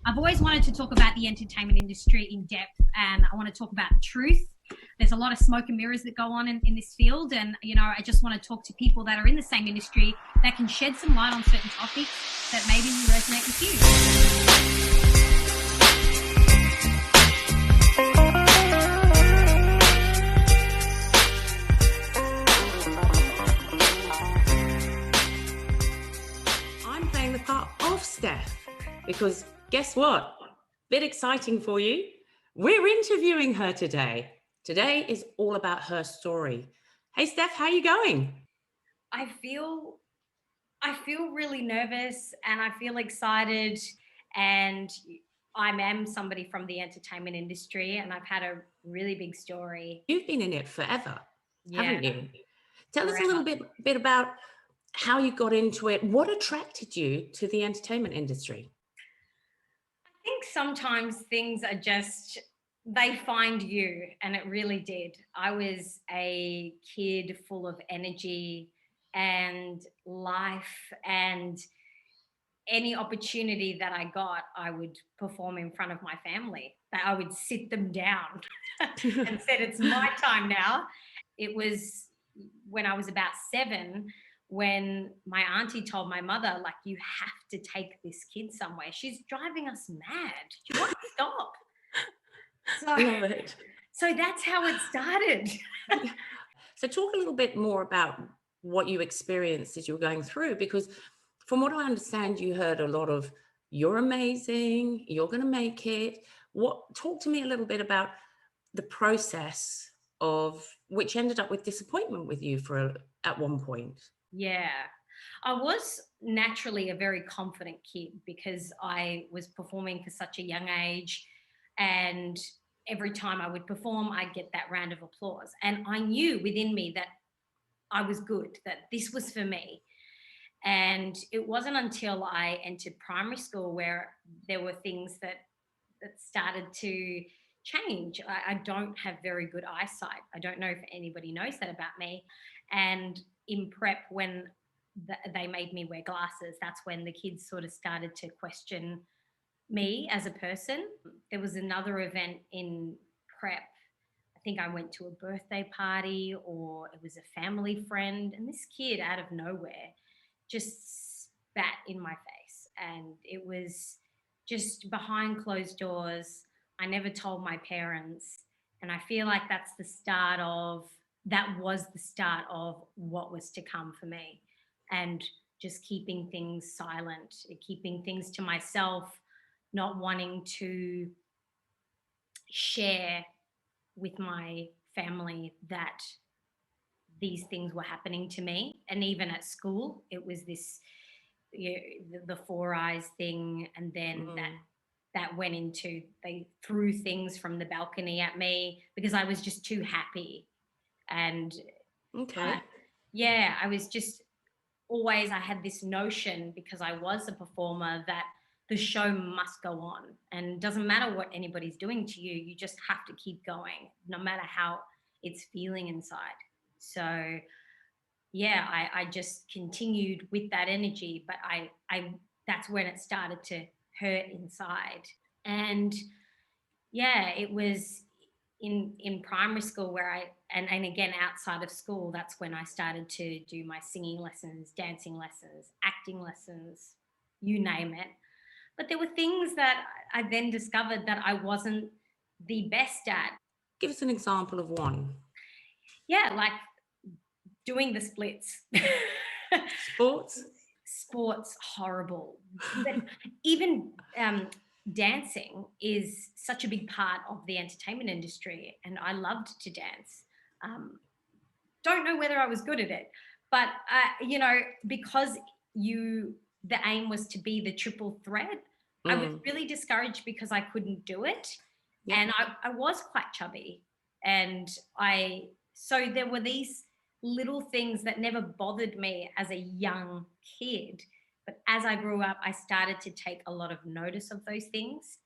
I've always wanted to talk about the entertainment industry in depth, and I want to talk about truth. There's a lot of smoke and mirrors that go on in this field, and I just want to talk to people that are in the same industry that can shed some light on certain topics that maybe resonate with you. I'm playing the part of Steph because guess what? Bit exciting for you. We're interviewing her today. Today is all about her story. Hey Steph, how are you going? I feel really nervous and I feel excited, and I am somebody from the entertainment industry and I've had a really big story. You've been in it forever, haven't you? Tell us a Forever. little bit about how you got into it. What attracted you to the entertainment industry? I think sometimes things are just, they find you, and it really did. I was a kid full of energy and life, and any opportunity that I got, I would perform in front of my family. That I would sit them down and said, "It's my time now." It was when I was about 7 when my auntie told my mother, like, "You have to take this kid somewhere. She's driving us mad. She won't stop." I So, love it. so that's how it started. So talk a little bit more about what you experienced as you were going through, because from what I understand, you heard a lot of "you're amazing, you're going to make it." Talk to me a little bit about the process of which ended up with disappointment with you at one point. Yeah. I was naturally a very confident kid because I was performing for such a young age. And every time I would perform, I'd get that round of applause. And I knew within me that I was good, that this was for me. And it wasn't until I entered primary school where there were things that started to change. I don't have very good eyesight. I don't know if anybody knows that about me. And in prep, when they made me wear glasses, that's when the kids sort of started to question me as a person. There was another event in prep. I think I went to a birthday party or it was a family friend, and this kid out of nowhere just spat in my face. And it was just behind closed doors. I never told my parents. And I feel like that was the start of what was to come for me. And just keeping things silent, keeping things to myself, not wanting to share with my family that these things were happening to me. And even at school, it was this, the Four Eyes thing. And then that went into, they threw things from the balcony at me because I was just too happy. And Okay. yeah, I was just always, I had this notion because I was a performer that the show must go on, and it doesn't matter what anybody's doing to you, you just have to keep going no matter how it's feeling inside. So yeah, I just continued with that energy, but I that's when it started to hurt inside. And yeah, it was in primary school where and again outside of school, that's when I started to do my singing lessons, dancing lessons, acting lessons, you name it. But there were things that I then discovered that I wasn't the best at. Give us an example of one. Yeah, like doing the splits. Sports? Sports, horrible. But even dancing is such a big part of the entertainment industry, and I loved to dance. Don't know whether I was good at it, but because the aim was to be the triple threat, I was really discouraged because I couldn't do it. Yeah. And I was quite chubby, and so there were these little things that never bothered me as a young kid. But as I grew up, I started to take a lot of notice of those things.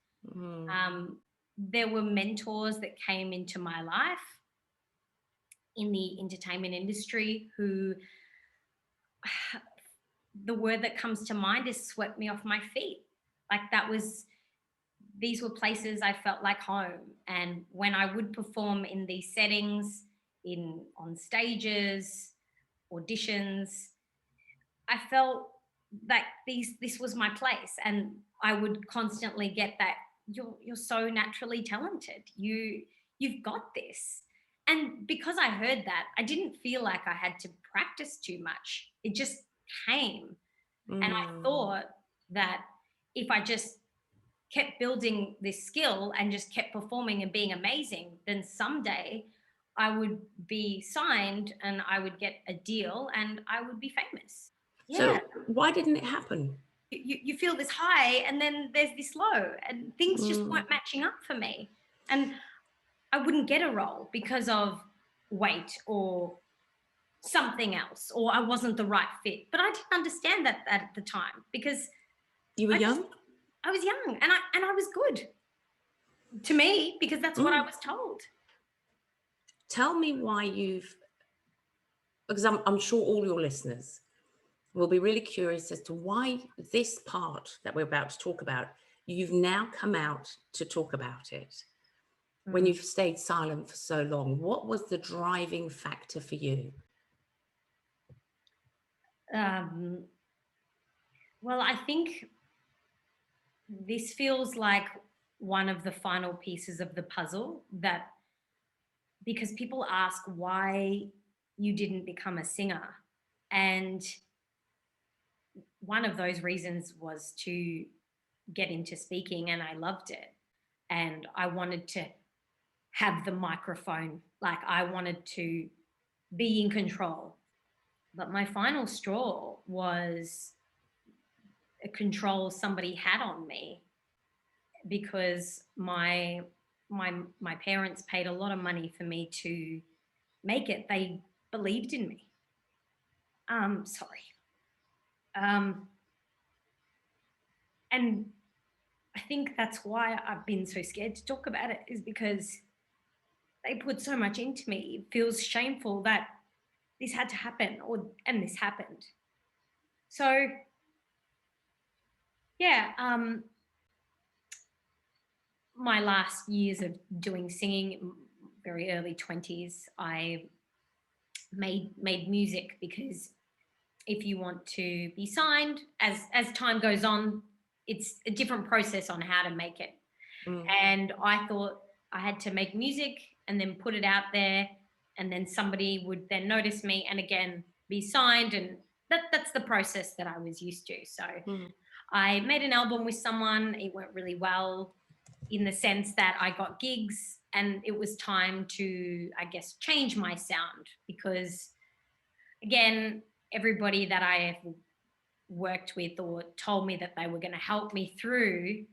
There were mentors that came into my life in the entertainment industry who, the word that comes to mind is swept me off my feet. Like that was these were places I felt like home. And when I would perform in these settings, in on stages, auditions, I felt like this was my place. And I would constantly get that you're so naturally talented. You've got this. And because I heard that, I didn't feel like I had to practice too much. It just came. And I Mm. thought that if I just kept building this skill and just kept performing and being amazing, then someday I would be signed and I would get a deal and I would be famous. Yeah. So why didn't it happen? You feel this high and then there's this low, and things just Mm. weren't matching up for me. And I wouldn't get a role because of weight or something else, or I wasn't the right fit. But I didn't understand that at the time because You were I just young? I was young and I was good to me because that's what I Mm. was told. Tell me why because I'm sure all your listeners will be really curious as to why this part that we're about to talk about, you've now come out to talk about it when Mm. you've stayed silent for so long. What was the driving factor for you? Um, well, I think this feels like one of the final pieces of the puzzle, that because people ask why you didn't become a singer. And one of those reasons was to get into speaking, and I loved it. And I wanted to have the microphone, like I wanted to be in control. But my final straw was a control somebody had on me because my parents paid a lot of money for me to make it. They believed in me. Sorry. Um, and I think that's why I've been so scared to talk about it, is because they put so much into me. It feels shameful that this had to happen, or and this happened. So yeah, my last years of doing singing, very early 20s, I made music because if you want to be signed, as time goes on, it's a different process on how to make it. Mm. And I thought I had to make music and then put it out there, and then somebody would then notice me and again be signed, and that's the process that I was used to. So Mm. I made an album with someone. It went really well in the sense that I got gigs, and it was time to, I guess, change my sound because, again, everybody that I have worked with or told me that they were going to help me through,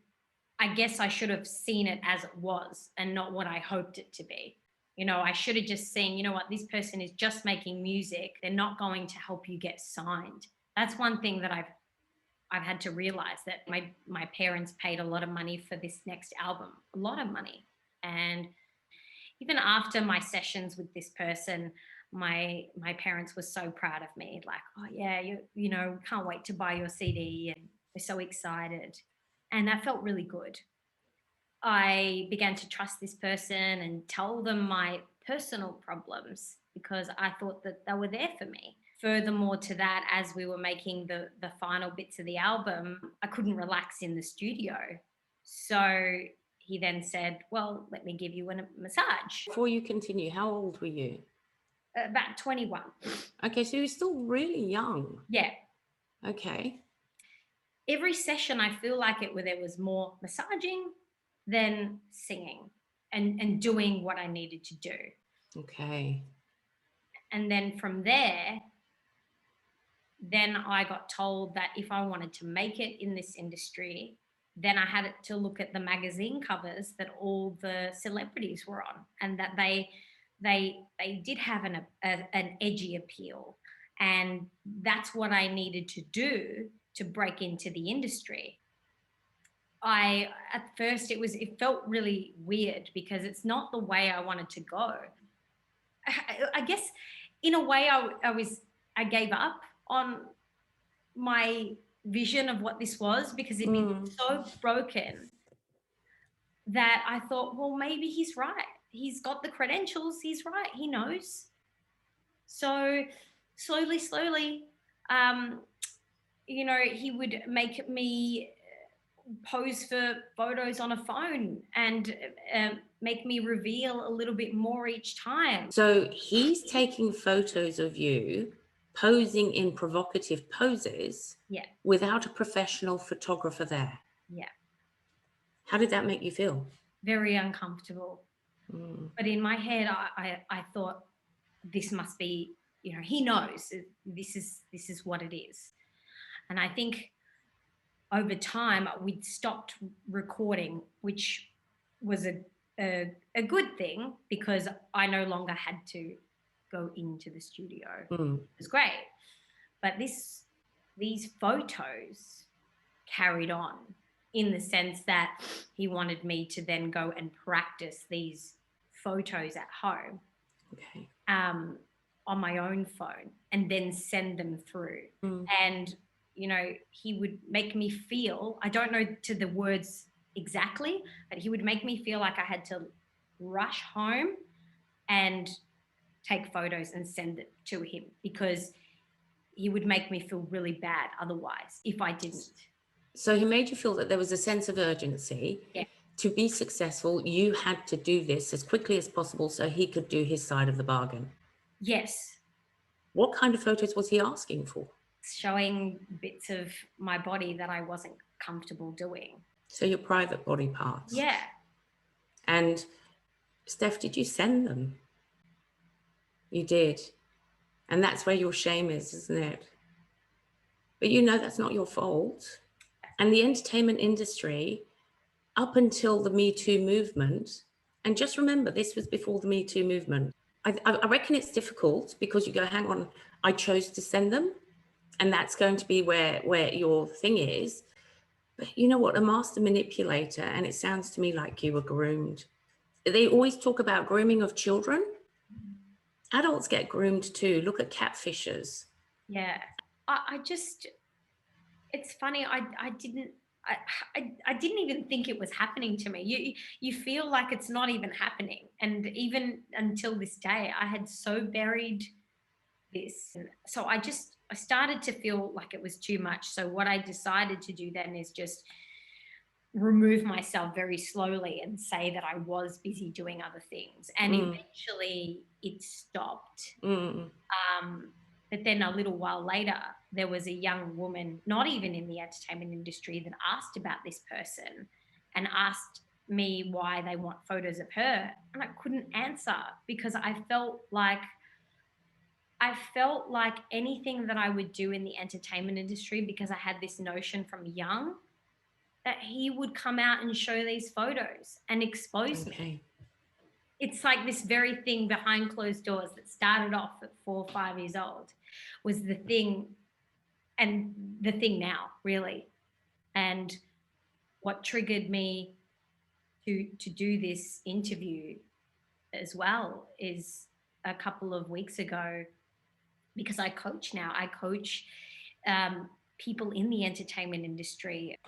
I guess I should have seen it as it was and not what I hoped it to be. I should have just seen, what, this person is just making music. They're not going to help you get signed. That's one thing that I've had to realize, that my parents paid a lot of money for this next album, a lot of money. And even after my sessions with this person, my parents were so proud of me, like, oh yeah, can't wait to buy your CD, and we're so excited. And that felt really good. I began to trust this person and tell them my personal problems because I thought that they were there for me. Furthermore to that, as we were making the final bits of the album, I couldn't relax in the studio. So he then said, well, let me give you a massage. Before you continue, how old were you? About 21. Okay, so you're still really young. Yeah. Okay. Every session, I feel like there was more massaging than singing and doing what I needed to do. Okay. And then from there, then I got told that if I wanted to make it in this industry, then I had to look at the magazine covers that all the celebrities were on, and that they did have an edgy appeal, and that's what I needed to do to break into the industry. At first it felt really weird because it's not the way I wanted to go. I guess in a way I gave up on my vision of what this was because it'd been Mm. so broken that I thought, well, maybe he's right. He's got the credentials. He's right. He knows. So slowly, um, he would make me pose for photos on a phone and make me reveal a little bit more each time. So he's taking photos of you posing in provocative poses Yeah, without a professional photographer there. yeah, How did that make you feel? very uncomfortable. Mm, But in my head, I thought this must be, he knows this is what it is. And I think over time we'd stopped recording, which was a good thing because I no longer had to go into the studio. mm, It was great. But these photos carried on in the sense that he wanted me to then go and practice these photos at home, okay. um, on my own phone, and then send them through. Mm. And, he would make me feel, I don't know to the words exactly, but he would make me feel like I had to rush home and take photos and send it to him because he would make me feel really bad otherwise if I didn't. So he made you feel that there was a sense of urgency. Yeah. To be successful, you had to do this as quickly as possible so he could do his side of the bargain. Yes. What kind of photos was he asking for? Showing bits of my body that I wasn't comfortable doing. So your private body parts. Yeah. And Steph, did you send them? You did. And that's where your shame is, isn't it? But that's not your fault. And the entertainment industry, up until the Me Too movement, and just remember, this was before the Me Too movement. I reckon it's difficult because you go, hang on, I chose to send them. And that's going to be where your thing is. But you know what? A master manipulator, and it sounds to me like you were groomed. They always talk about grooming of children. Adults get groomed too. Look at catfishers. Yeah. I just, it's funny. I didn't, I didn't even think it was happening to me. You feel like it's not even happening. And even until this day, I had so buried this. So I started to feel like it was too much. So what I decided to do then is just remove myself very slowly and say that I was busy doing other things. And eventually it stopped. Mm. But then a little while later, there was a young woman, not even in the entertainment industry, that asked about this person and asked me why they want photos of her. And I couldn't answer because I felt like anything that I would do in the entertainment industry, because I had this notion from young that he would come out and show these photos and expose me. It's like this very thing behind closed doors that started off at 4 or 5 years old was the thing, and the thing now, really. And what triggered me to do this interview as well is a couple of weeks ago, because I coach now. I coach people in the entertainment industry.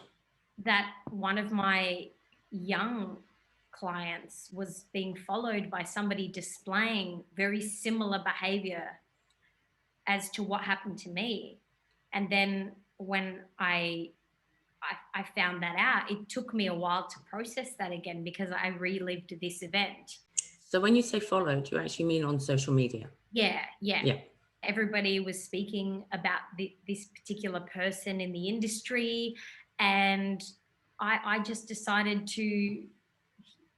That one of my young clients was being followed by somebody displaying very similar behavior as to what happened to me. And then when I found that out, it took me a while to process that again because I relived this event. So when you say followed, you actually mean on social media? Yeah. Yeah. Everybody was speaking about this particular person in the industry, and I just decided to.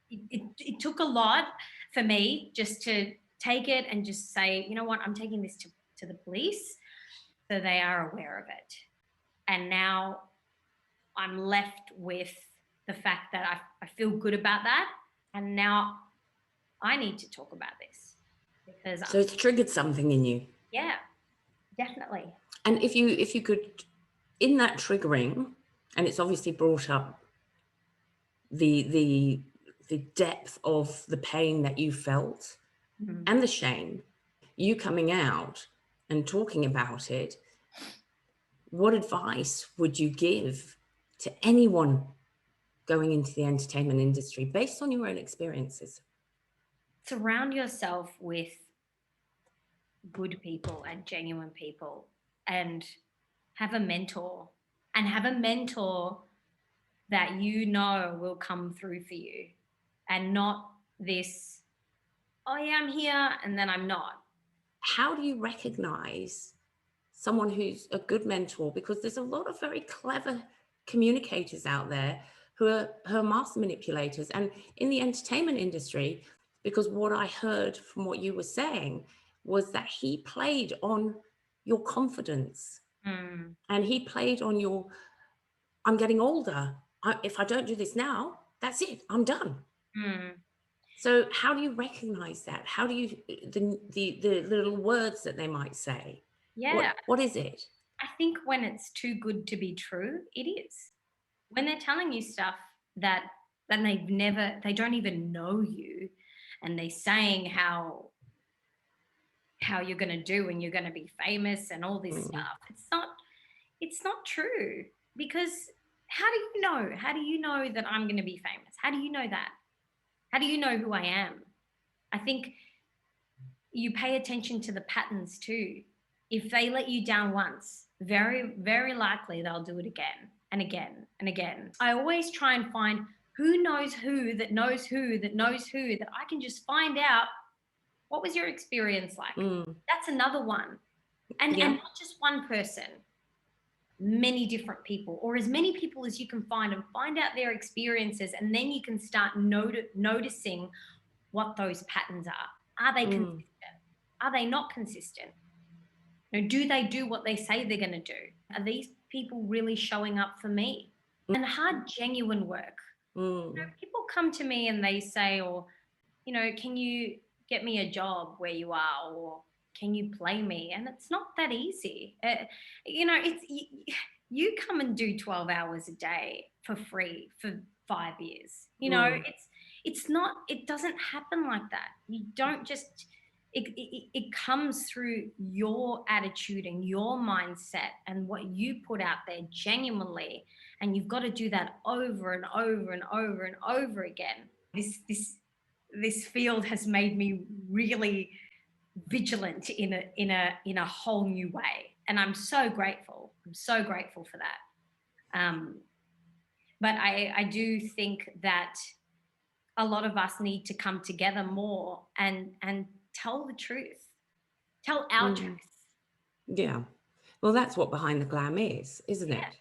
It took a lot for me just to take it and just say, you know what, I'm taking this to the police so they are aware of it. And now I'm left with the fact that I feel good about that, and now I need to talk about this because So it's triggered something in you. yeah, definitely. And if you could, in that triggering, and it's obviously brought up the depth of the pain that you felt and the shame, you coming out and talking about it, what advice would you give to anyone going into the entertainment industry based on your own experiences? Surround yourself with good people and genuine people, and have a mentor, and have a mentor that you know will come through for you, and not this, oh yeah, I'm here and then I'm not. How do you recognize someone who's a good mentor? Because there's a lot of very clever communicators out there who are master manipulators. And in the entertainment industry, because what I heard from what you were saying was that he played on your confidence, Mm, and he played on your, I'm getting older. If I don't do this now, that's it. I'm done. mm. So how do you recognize that? How do you, the little words that they might say? Yeah, What is it? I think when it's too good to be true, it is. When they're telling you stuff that then they don't even know you, and they're saying how you're going to do and you're going to be famous and all this Mm, stuff. It's not true, because how do you know? How do you know that I'm going to be famous? How do you know that? How do you know who I am? I think you pay attention to the patterns too. If they let you down once, very, very likely they'll do it again and again and again. I always try and find who knows who that knows who that knows who that I can just find out what was your experience like. mm, That's another one. And yeah. not just one person, many different people, or as many people as you can find, and find out their experiences, and then you can start noticing what those patterns are. Are they Mm, consistent? Are they not consistent? Do they do what they say they're going to do? Are these people really showing up for me? And hard, genuine work. mm, People come to me and they say, or, can you get me a job where you are? Or can you play me? And it's not that easy. It's you come and do 12 hours a day for free for 5 years. mm, It's not, it doesn't happen like that. You don't just, it comes through your attitude and your mindset and what you put out there genuinely, and you've got to do that over and over and over and over again. This field has made me really vigilant in a whole new way, and I'm so grateful. I'm so grateful for that. But I do think that a lot of us need to come together more and tell the truth, tell our mm. truth. Yeah. Well, that's what Behind the Glam is, isn't Yeah. it?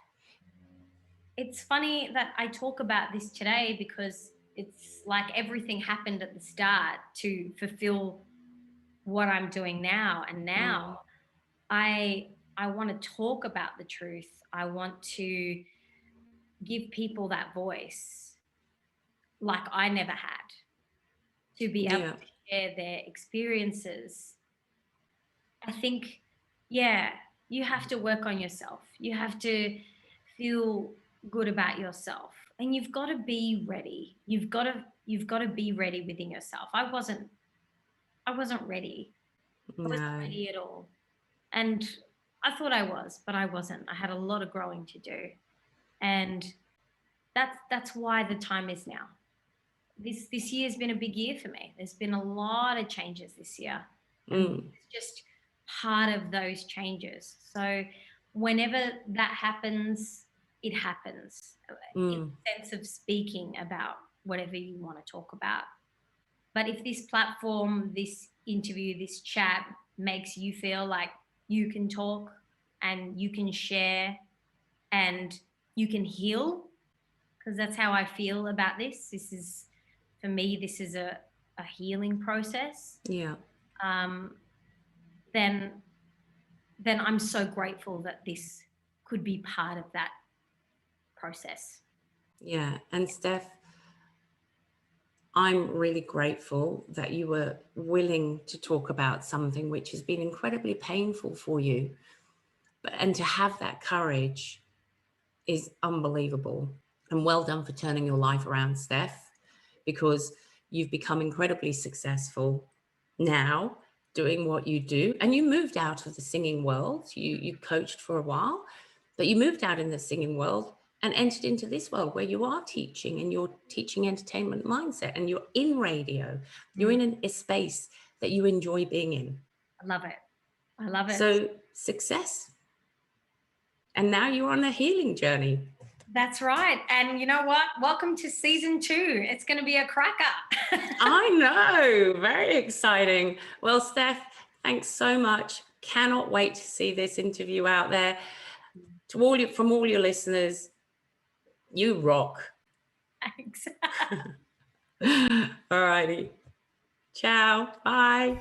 It's funny that I talk about this today, because it's like everything happened at the start to fulfill what I'm doing now. And now Mm, I want to talk about the truth. I want to give people that voice like I never had, to be able yeah. to share their experiences. I think, yeah, you have to work on yourself. You have to feel good about yourself, and you've got to be ready. You've got to be ready within yourself. I wasn't ready. I wasn't No. ready at all. And I thought I was, but I wasn't. I had a lot of growing to do. And that's why the time is now. This year's been a big year for me. There's been a lot of changes this year, and Mm, it's just part of those changes. So whenever that happens, it happens, in mm, the sense of speaking about whatever you want to talk about. But if this platform, this interview, this chat makes you feel like you can talk and you can share and you can heal, because that's how I feel about this. This is, for me, this is a healing process. yeah. Um, then then I'm so grateful that this could be part of that process. Yeah. And Steph, I'm really grateful that you were willing to talk about something which has been incredibly painful for you. And to have that courage is unbelievable. And well done for turning your life around, Steph, because you've become incredibly successful now doing what you do. And you moved out of the singing world. You coached for a while, but you moved out in the singing world and entered into this world where you are teaching and you're teaching entertainment mindset and you're in radio, you're in a space that you enjoy being in. I love it. I love it. So success. And now you're on a healing journey. That's right. And you know what? Welcome to season 2. It's going to be a cracker. I know. Very exciting. Well, Steph, thanks so much. Cannot wait to see this interview out there. To all you, from all your listeners, you rock. Thanks. All righty. Ciao. Bye.